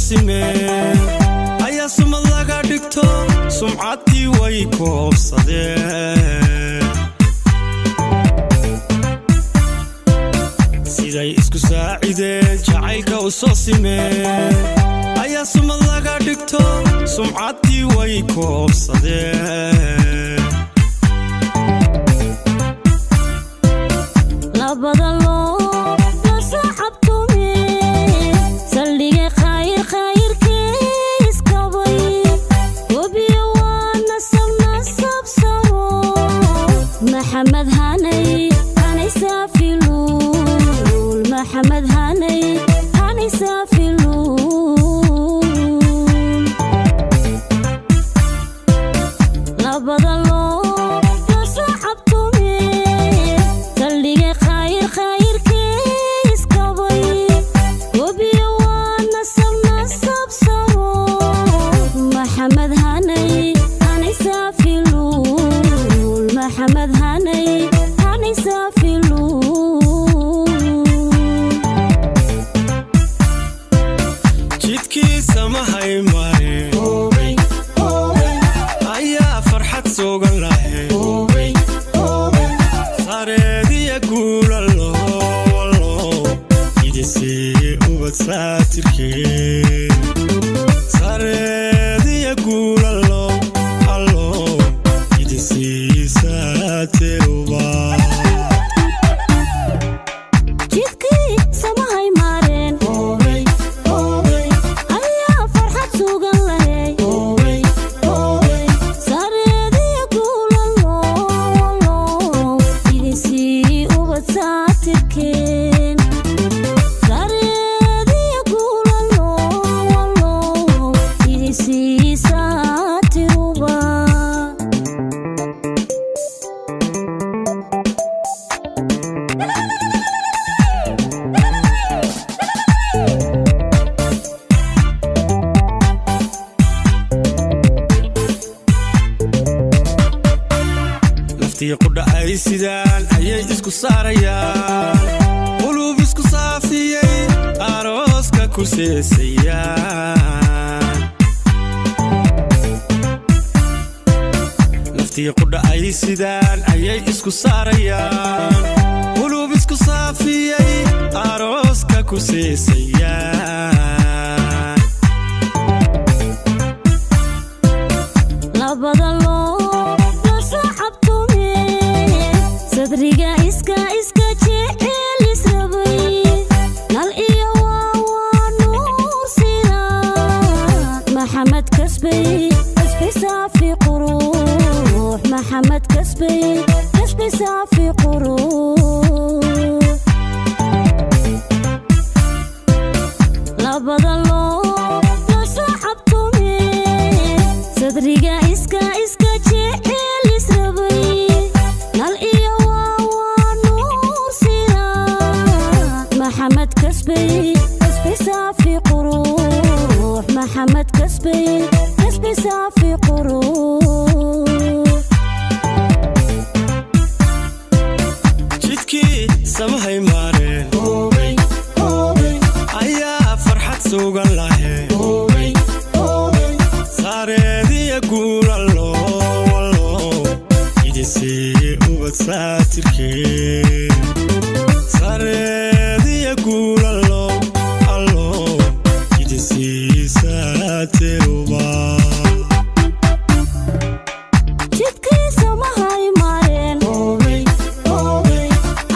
simeen ayaa sumad laga dhigto sumcadii way koobsadeen siday isku saacideen jacaylka u soo simeen ayaa sumad laga dhigto sumcadii way koobsadeen labada loo la saaxabtume salliga khayr khayrkiis kabay wabiyo waana sabsaro maxamed hanay hanay saafiluul maxamed hanay hanay saafiluul labada loo la saaxabtume salliga khayrkiis kabay wabiyo waana sabsaro maxamed hanay hanay saafiluul maxamed hanay hanay saafiluul jidkiisa ma haymarin ayaa farxad sugan lahayd sareediya guulalo idisii ubad saatirkeen sareediya guulalo idisii saatiruba jidkiisa ma haymarin ayaa farxad sugan lahayd sareediya guulalo idisii ubad saatirkeen sareediya guulalo idisii saatiruba naftii qudha ay sidaan ayay isku saarayaan qulub isku saafiyey arooska ku seesayaan naftii qudha ay sidaan ayay isku saarayaan qulub isku saafiyey arooska ku seesayaan labada loo la saaxabtume sadriga iska jecel israbay nal iyo waa nuur sinaad maxamed kasbay saafi quruux maxamed kasbay saafi quruux labada loo la saaxabtume sadriga iska jecel israbay nal iyo waa nuur sinaad maxamed kasbay saafi quruux maxamed kasbay saafi quruux jidkiisa ma haymarin ayaa farxad sugan lahayd sareediya guulalo idisii ubad saatirkeen sareediya guulalo idisii saatiruba jidkiisa ma haymarin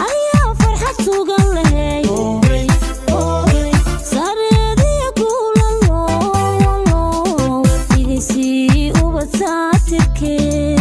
ayaa farxad sugan lahayd sareediya guulalo idisii ubad saatirkeen